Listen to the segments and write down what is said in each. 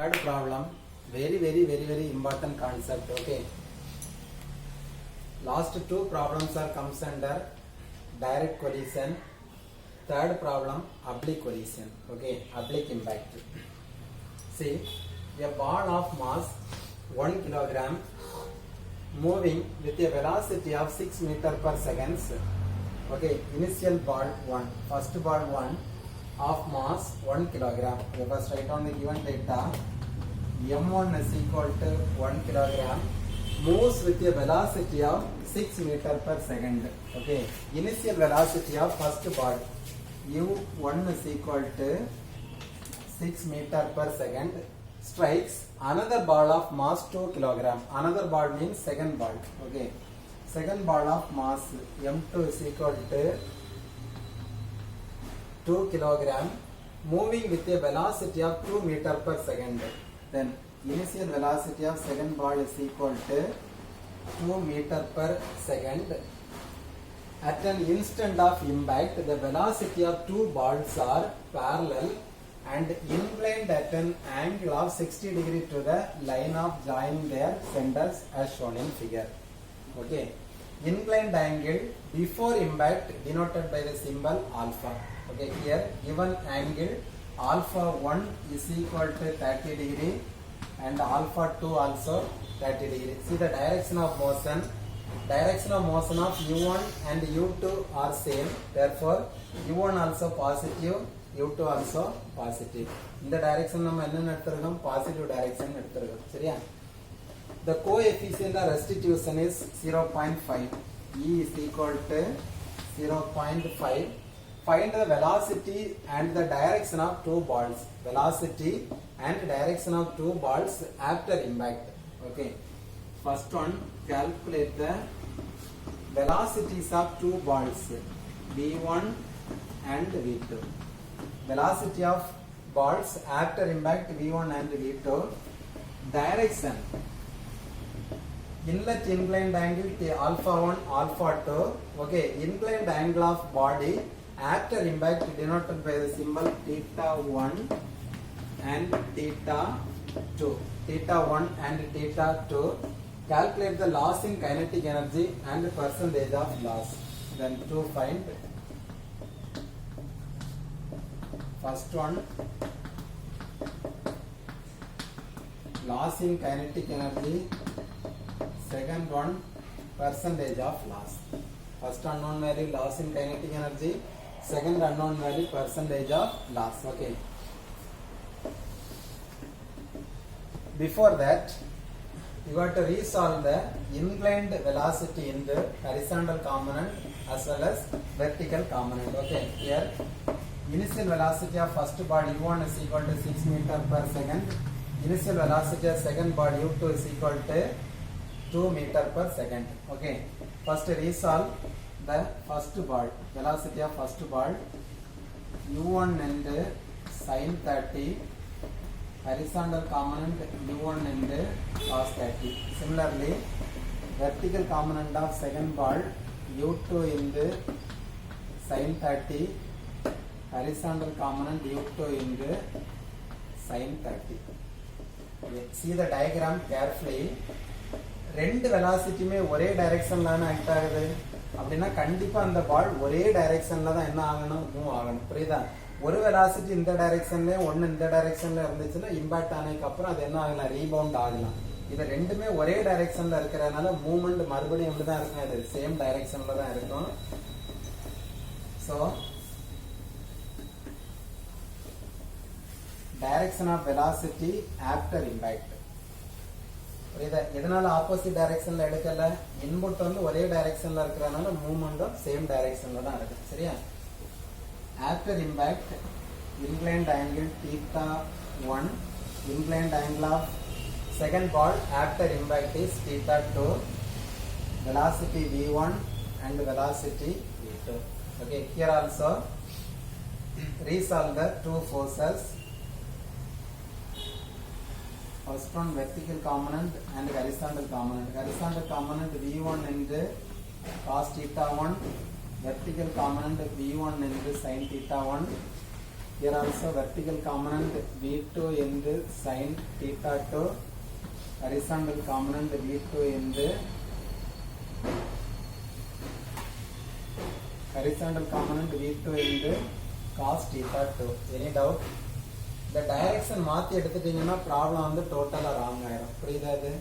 Third problem, very important concept. Okay, last two problems are comes under direct collision. Third problem, oblique collision. Okay, oblique impact. See, a ball of mass 1 kilogram moving with a velocity of 6 meter per second. Okay, initial ball 1, first ball 1 of mass 1 kilogram. We must write on the given data. M1 is equal to 1 kilogram, moves with a velocity of 6 meter per second. Okay, initial velocity of first ball U1 is equal to 6 meter per second, strikes another ball of mass 2 kilogram. Another ball means second ball. Okay, second ball of mass M2 is equal to 2 kilogram, moving with a velocity of 2 meter per second. Then initial velocity of second ball is equal to 2 meter per second. At an instant of impact, the velocity of two balls are parallel and inclined at an angle of 60 degree to the line of joining their centers as shown in figure. Okay, inclined angle before impact denoted by the symbol alpha. Okay, here given angle alpha 1 is equal to 30 degree and alpha 2 also 30 degree. See the direction of motion. Direction of motion of U1 and U2 are same. Therefore, U1 also positive, U2 also positive. In the direction நம்ம என்ன எடுத்துறோம்? Positive direction எடுத்துறோம். சரியா? The coefficient of restitution is 0.5. E is equal to 0.5. Find the velocity and the direction of two balls. Velocity and direction of two balls after impact. Okay. First one, calculate the velocities of two balls V1 and V2. Velocity of balls after impact V1 and V2. Direction. Inlet inclined angle alpha 1, alpha 2. Okay, inclined angle of body after impact denoted by the symbol theta 1 and theta 2. Theta 1 and theta 2. Calculate the loss in kinetic energy and the percentage of loss. Then to find first one, loss in kinetic energy. Second one, percentage of loss. First unknown value loss in kinetic energy. Second unknown value percentage of loss. Okay. Before that, you got to resolve the inclined velocity in the horizontal component as well as vertical component. Okay, here initial velocity of first ball U1 is equal to 6 meter per second. Initial velocity of second ball U2 is equal to 2 meter per second. Okay, first resolve the first ball, velocity of first ball U1 and sin 30, horizontal component U1 and cos 30. Similarly, vertical component of second ball U2 in the sin 30, horizontal component U2 in the sin 30. Okay. See the diagram carefully. ரெண்டு வெலாசிட்டியுமே ஒரே டைரக்ஷன்ல act ஆகுது அப்படின்னா கண்டிப்பா அந்த பால் ஒரே டைரக்ஷன்ல தான் என்ன ஆகணும், மூவ் ஆகணும். புரியுதா? ஒரு வெலாசிட்டி இந்த டைரக்ஷன்ல ஒன்னு இந்த டைரக்ஷன்ல இருந்துச்சுன்னா இம்பாக்ட் ஆனதுக்கு அப்புறம் அது என்ன ஆகலாம், ரீபவுண்ட் ஆகலாம். இது ரெண்டுமே ஒரே டைரக்ஷன்ல இருக்கிறதுனால மூவ்மெண்ட் மறுபடியும் எப்படிதான் இருக்கும், அது சேம் டைரக்ஷன்ல தான் இருக்கும். So direction of velocity after impact. எதனால ஆப்போசிட் டைரக்ஷன்ல எடுக்கல, இன்புட் வந்து ஒரே டைரக்ஷன்ல இருக்கிறதுனால மூவ்மெண்ட்டும் சேம் டைரக்ஷன்ல தான் இருக்கு. சரியா? After impact inclined angle theta 1, inclined angle of second ball after impact is theta 2, velocity v1 and velocity v2. Okay, here also resolve the two forces. First one, vertical component and horizontal component. Horizontal component v1 and cos theta 1, vertical component v1 and sin theta 1. Here also vertical component V2 into sin theta 2, horizontal component V2 into horizontal component V2 into cos theta 2. Any doubt? The direction மாத்தி எடுத்துட்டீங்கன்னா problem வந்து டோட்டலா wrong ஆயிடும். புரியுதா? இது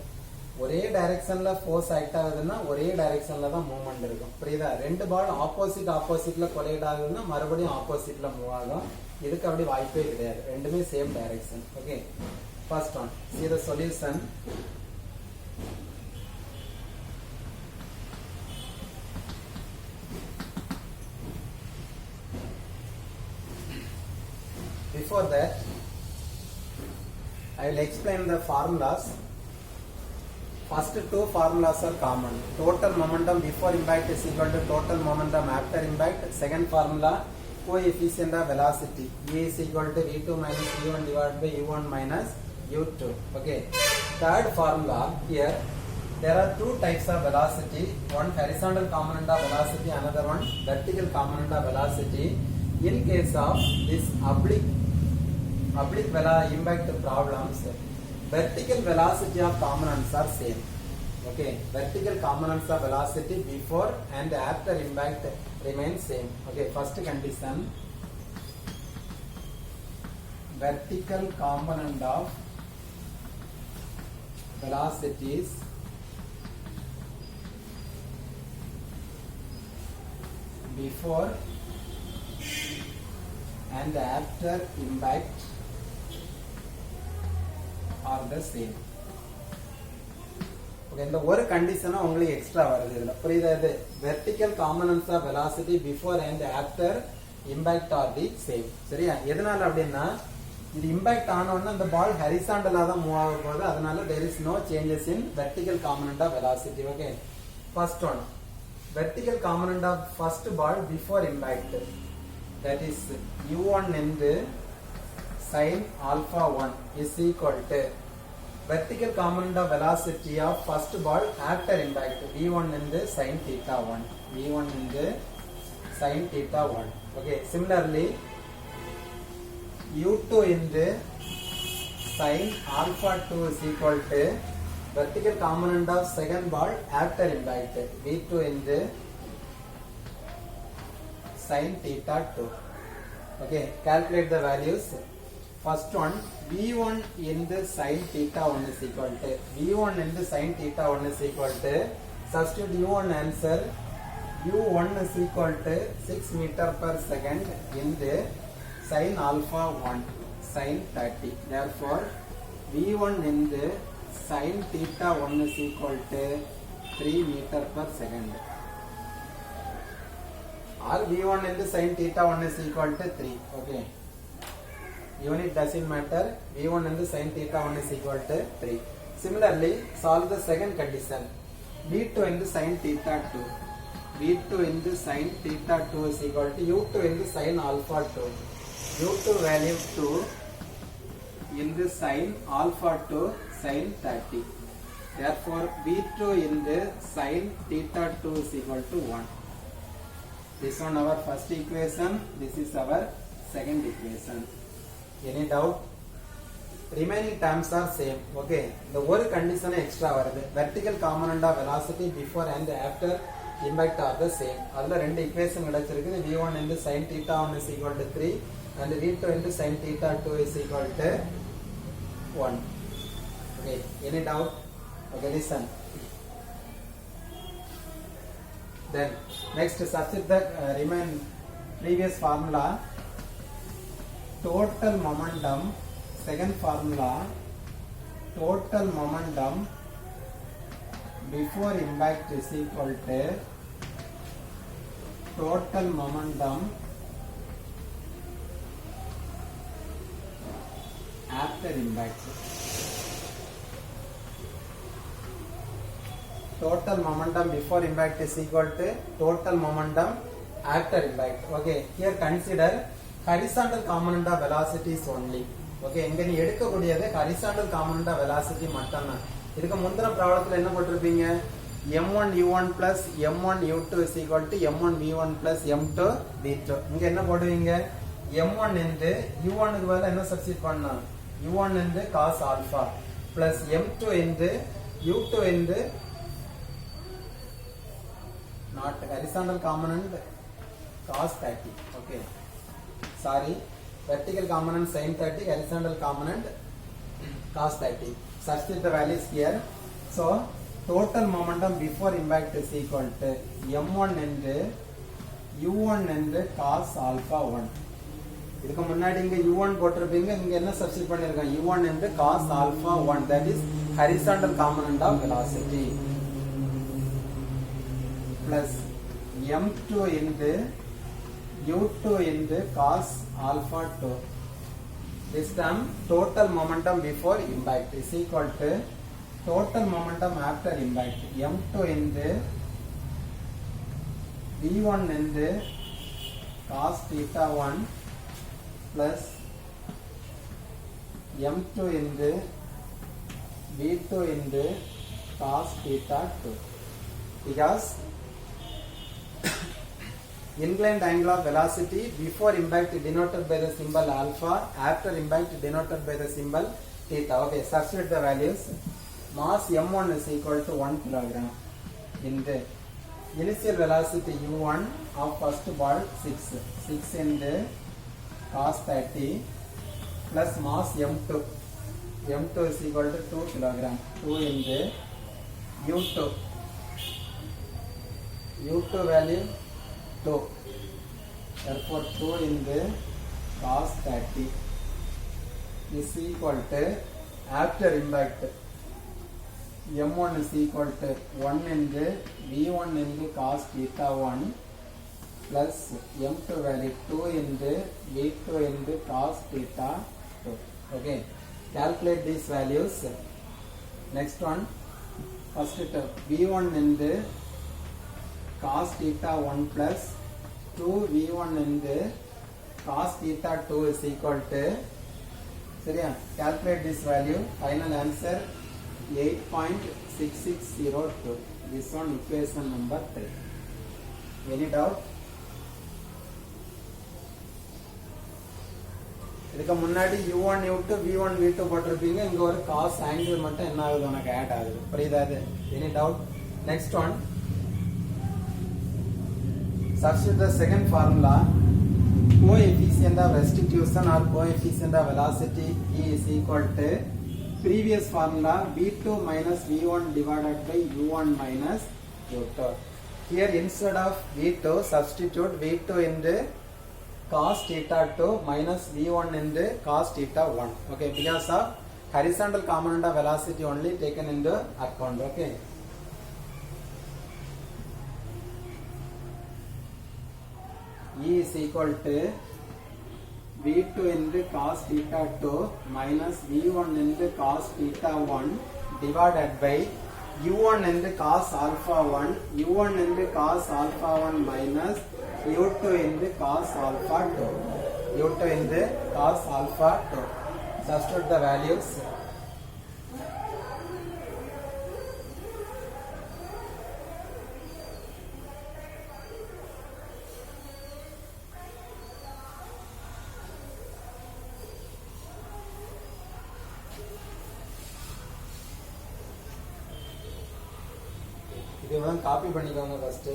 ஒரே டைரக்ஷன்ல force act ஆகுதுன்னா ஒரே டைரக்ஷன்ல தான் மூவ்மெண்ட் இருக்கும். புரியுதா? ரெண்டு பால் ஆப்போசிட்ல கொலைட் ஆகுதுன்னா மறுபடியும் ஆப்போசிட்ல மூவ் ஆகும். இதுக்கு அப்படி வாய்ப்பே கிடையாது. ரெண்டுமே same direction. Okay, first one. see the solution. Before that, I will explain the formulas. First two formulas are common. Total momentum before impact is equal to total momentum after impact. Second formula, coefficient of velocity. E is equal to V2 minus U1 divided by U1 minus U2. Okay. Third formula, here there are two types of velocity. One horizontal component of velocity, another one vertical component of velocity. In case of this oblique impact problems, vertical velocity of components are same. Okay, vertical components of velocity before and after impact remain same. Okay, first condition, vertical component of velocities before and after impact are the same. Okay, இந்த ஒரு கண்டிஷனா உங்களுக்கு extra வருது இதுல. புரியுதா? இது vertical components of velocity before and after impact are the same. சரியா? எதனால அப்படின்னா இது இம்பாக்ட் ஆனோன்னா இந்த பால் ஹரிசாண்டலா தான் மூவ் ஆக போகுது. அதனால there is no changes in vertical component of velocity. Okay, first one, vertical component of first ball before impact, that is U1 into sin alpha 1 is equal to vertical component of velocity of first ball after impact, V1 into sin theta 1. V1 into sin theta 1. Okay, similarly U2 into sin alpha 2 is equal to vertical component of second ball after impact, V2 into sin theta 2. Okay, calculate the values. First one, V1 into sin theta 1 is equal to V1 into sin theta 1 is equal to, substitute U1 answer, U1 is equal to 6 meter per second into sin alpha 1 sin 30. Therefore, V1 into sin theta 1 is equal to 3 meter per second. Or V1 into sin theta 1 is equal to 3. Okay. Unit doesn't matter. V1 into sin theta 1 is equal to 3. Similarly, solve the second condition. V2 into sin theta 2. V2 into sin theta 2 is equal to U2 into sin alpha 2. U2 value 2 into sin alpha 2 sin 30. Therefore, V2 into sin theta 2 is equal to 1. This one our first equation. This is our second equation. Any doubt? Remaining terms are same. Okay, the one condition extra வருது. Vertical component of velocity before and after impact are the same. அதுல ரெண்டு equation கிடைச்சிருக்கு. V1 into sin theta 1 is equal to 3 and V2 into sin theta 2 is equal to 1. Okay, any doubt? Okay, listen. Then next substitute the remain previous formula. Total momentum, second formula, total momentum before impact is equal to total momentum after impact. Total momentum before impact is equal to total momentum after impact. Okay, here consider horizontal component of velocity is only. Okay, இங்க நீ எடுக்கக்கூடியது horizontal component of velocity மட்டும்தான். இதுக்கு முந்தின ப்ராப்ளத்துல என்ன போட்டிருப்பீங்க? m1 u1 plus m1 u2 is equal to m1 v1 plus m2 v2. இங்க என்ன போடுவீங்க? m1 into u1 க்கு பதிலா என்ன சப்ஸ்டிட் பண்ணலாம் u1 into cos alpha plus m2 into u2 into not horizontal component cos 30. Okay, sorry, vertical component sin 30, horizontal component cos 30. Substitute the values here. So total momentum before impact is equal to m1 into u1 into cos alpha 1. இதுக்கு முன்னாடி இங்க u1 போட்டிருப்பீங்க, இங்க என்ன substitute பண்ணிருக்கோம் u1 into cos alpha 1, that is horizontal component of velocity, plus m2 into u2 into cos alpha 2. This term total momentum before impact is equal to total momentum after impact m2 into v1 into cos theta 1 plus m2 into v2 into cos theta 2. Because inclined angle of velocity before impact denoted by the symbol alpha, after impact denoted by the symbol theta. Okay, substitute the values. Mass m1 is equal to 1 kilogram into initial velocity u1 of first ball 6 into cos 30 plus mass m2 is equal to 2 kilogram, 2 into u2 value 2, therefore 2 into cos 30 is equal to after impact m1 is equal to 1 into v1 into cos theta 1 plus m2 value 2 into v2 into cos theta 2. Okay, calculate these values. Next one, first term v1 into cos theta 1 plus 2 v1 into cos theta 2 is equal to, சரியா, calculate this value. Final answer 8.6602. This one equation number 3. Any doubt? இதுக்கு முன்னாடி u1 u2 v1 v2 போட்டிருப்பீங்க, இங்க ஒரு cos angle மட்டும் என்ன ஆகுது உனக்கு ஆட் ஆகுது, புரியுதா? அது any doubt? Next one, substitute the second formula. Coefficient of restitution or coefficient of velocity E is equal to previous formula v2 minus v1 divided by u1 minus u2. Here instead of v2 substitute v2 into cos theta 2 minus v1 into cos theta 1. Okay, because of horizontal component of velocity only taken into account. Okay, E is equal to v2 into cos theta 2 minus v1 into cos theta 1 divided by u1 into cos alpha 1, u1 into cos alpha 1 minus u2 into cos alpha 2, u2 into cos alpha 2. Substitute the values. இதெல்லாம் copy பண்ணிக்கோங்க first.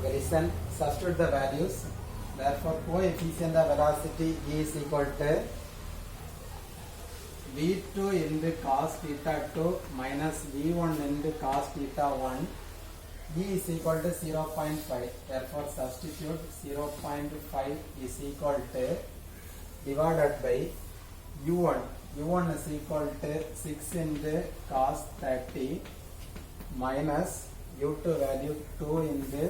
Listen, substitute the values. Therefore, coefficient of velocity E is equal to v2 into cos theta 2 minus v1 into cos theta 1. E is equal to 0.5. Therefore, substitute 0.5 is equal to divided by u1. u1 is equal to 6 into cos 30 minus u2 value 2 into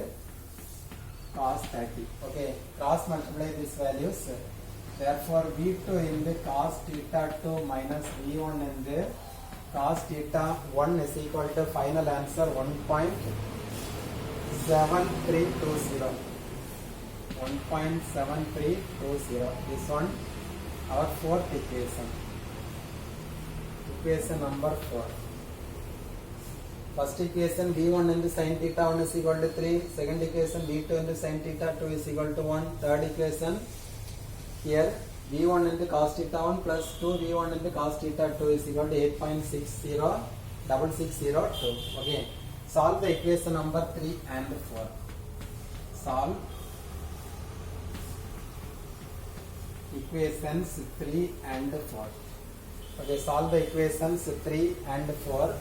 cos 30. Okay, cross multiply these values. Therefore, v2 into cos theta 2 minus v1 into cos theta 1 is equal to final answer 1.7320. 1.7320. This one our fourth equation. Equation number 4. First equation v1 into sin theta 1 is equal to 3. Second equation v2 into sin theta 2 is equal to 1. Third equation here v1 into cos theta 1 plus 2 v1 into cos theta 2 is equal to 8.60602. Okay. Solve the equation number 3 and 4. Solve equations 3 and 4. Okay, solve the equations 3 and 4.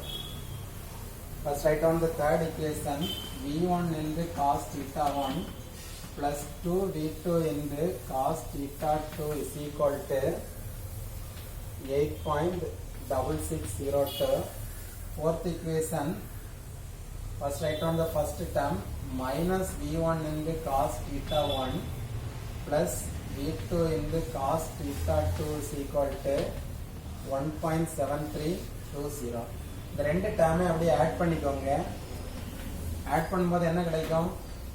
First write down the third equation. v1 into cos theta 1 plus 2 v2 into cos theta 2 is equal to 8.6602. Fourth equation. First write down the first term minus v1 into cos theta 1 plus v2 into cos theta 2 is equal to 1.7320. இந்த ரெண்டு டேர்மை அப்படியே add பண்ணிக்கோங்க. Add பண்ணும்போது என்ன கிடைக்கும்?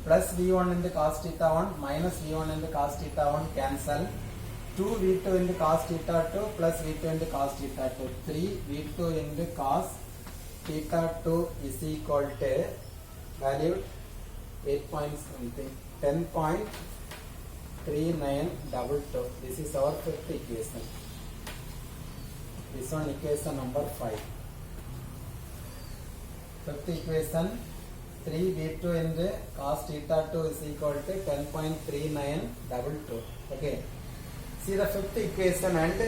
plus v1 into cos theta 1 minus v1 into cos theta 1 cancel. 2 v2 into cos theta 2 plus v2 into cos theta 2. 3 v2 into cos theta 2 is equal to value 10.3922. This is our fifth equation. This one equation number 5. Fifth equation 3 v2 into cos theta 2 is equal to 10.3922. Okay. See the fifth equation and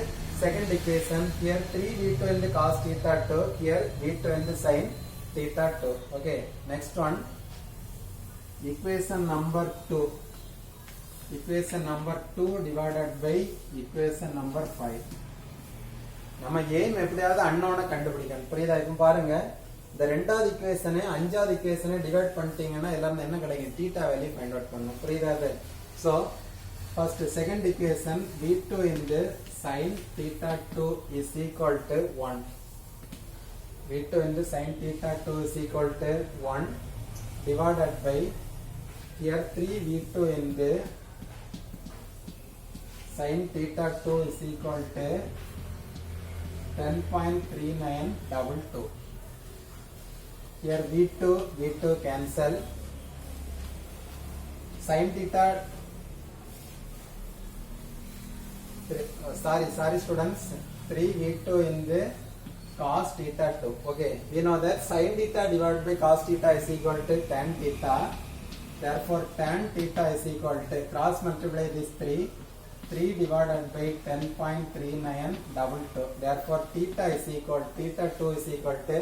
second equation. Here 3 v2 into cos theta 2. Here v2 into sin theta 2. Okay. Next one. Equation number 2. Equation number 2 divided by equation number 5. நம்ம ஏம் எப்படியாவது அன்னோனை கண்டுபிடிக்கணும். புரியுதா? இப்போ பாருங்க, இந்த ரெண்டாவது ஈக்குவேஷனை அஞ்சாவது ஈக்குவேஷனை டிவைட் பண்ணிட்டீங்கன்னா எல்லாரும் என்ன கிடைக்கும்? தீட்டா வேல்யூ ஃபைண்ட் அவுட் பண்ணணும். புரியுதா? So first second equation v2 into sin theta 2 is equal to 1. v2 into sin theta 2 is equal to 1 divided by here 3 v2 into sin theta 2 is equal to 10.3922. Here v2 cancel. Sin theta sorry students, 3 v2 in the cos theta 2. Okay, we know that sin theta divided by cos theta is equal to tan theta. Therefore tan theta is equal to, cross multiply this 3 divided by 10.3922. Therefore theta 2 is equal to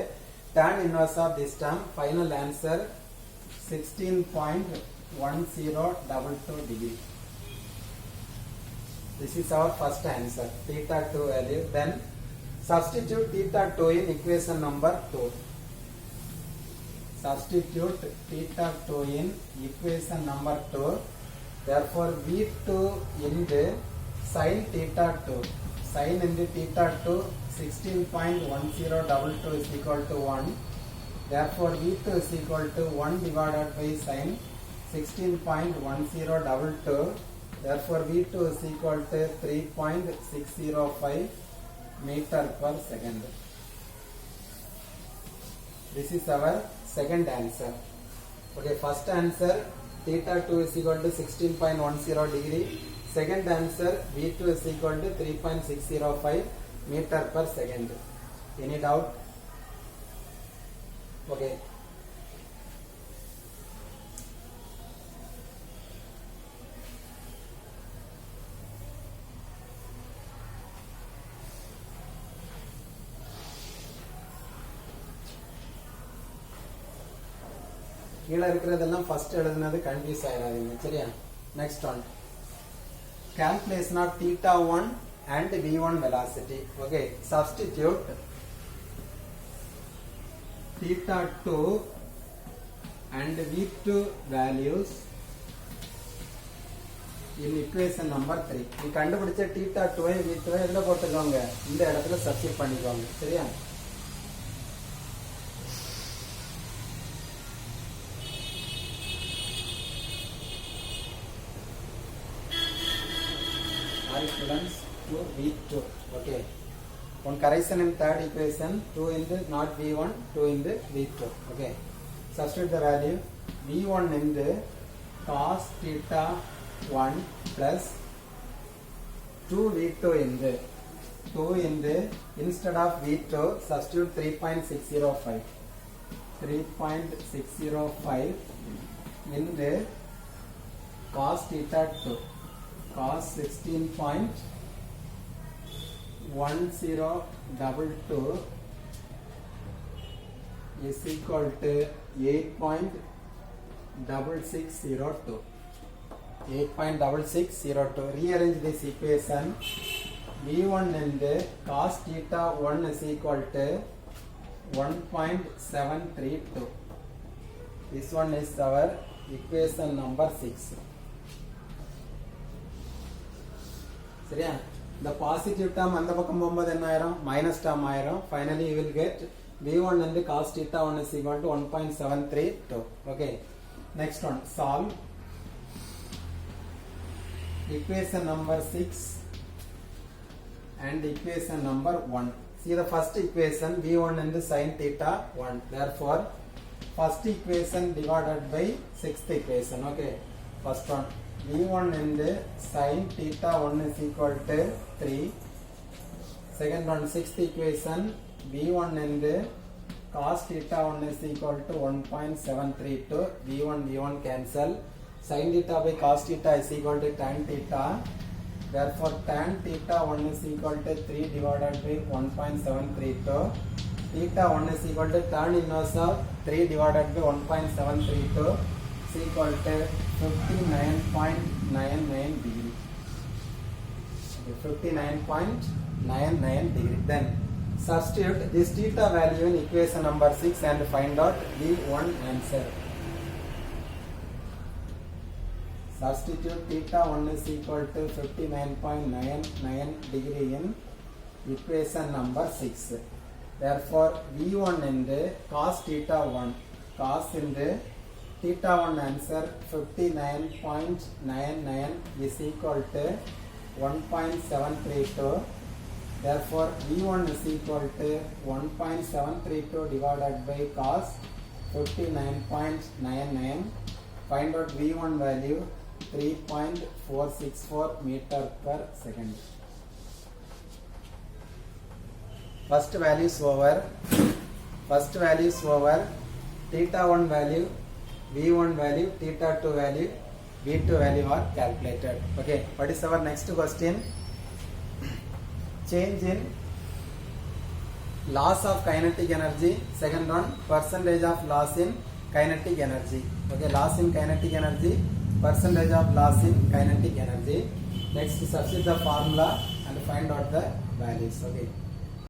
tan inverse of this term. Final answer 16.1022 degree. This is our first answer, theta 2 value. Then substitute theta 2 in equation number 2. Substitute theta 2 in equation number 2. Therefore v2 into sin theta 2. Sin into theta 2 16.1022 is equal to 1. Therefore v2 is equal to 1 divided by sin 16.1022. Therefore v2 is equal to 3.605 meter per second. This is our second answer. Okay, first answer theta 2 is equal to 16.10 degree. Second answer v2 is equal to 3.605 meter per second. Any doubt? Okay. கீழே இருக்கிறதெல்லாம் first எழுதுனது confuse ஆயிடாதீங்க. சரியா? Next one, calculation of theta 1 and v1 velocity. Okay, substitute theta 2 and v2 values in equation number 3. நீ கண்டுபிடிச்ச theta 2 v2 எதுல போட்டுக்கோங்க? இந்த இடத்துல சப்ஸ்டிட் பண்ணிக்கோங்க. சரியா? R equivalents to V2. Okay. One correction in third equation, 2 into not V1, 2 into V2. Okay. Substitute the value V1 into cos theta 1 plus 2 V2 into 2 into instead of V2 substitute 3.605. 3.605 into cos theta 2 cos 16.1022 is equal to 8.6602. 8.6602. Rearrange this equation. V1 into cos theta 1 is equal to 1.732. This one is our equation number 6. சரியா? The positive term அந்த பக்கம் போகும்போது என்ன ஆயிரும்? Minus term ஆயிரும். Finally you will get V1 into cos theta 1 is equal to 1.732. Okay. Next one. Solve equation number 6 and equation number 1. See the first equation V1 into sin theta 1. Therefore, first equation divided by sixth equation. Okay. First one V1 into sin theta 1 is equal to 3. Second one sixth equation V1 into cos theta 1 is equal to 1.732. V1 cancel. Sin theta by cos theta is equal to tan theta. Therefore, tan theta 1 is equal to 3 divided by 1.732. Theta 1 is equal to tan inverse of 3 divided by 1.732 is equal to 59.99 degree. Okay, 59.99 degree. Then substitute this theta value in equation number 6 and find out V1 answer. Substitute theta 1 is equal to 59.99 degree in equation number 6. Therefore, V1 into cos theta 1, cos into theta 1 answer 59.99 is equal to 1.732. Therefore, V1 is equal to 1.732 divided by cos 59.99. Find out V1 value 3.464 meter per second. First value is over. Theta 1 value, V1 value, theta 2 value, V2 value are calculated. Okay. What is our next question? Change in loss of kinetic energy. Second one, percentage of loss in kinetic energy. Okay, loss in kinetic energy, percentage of loss in kinetic energy. Next, substitute the formula and find out the values. Okay.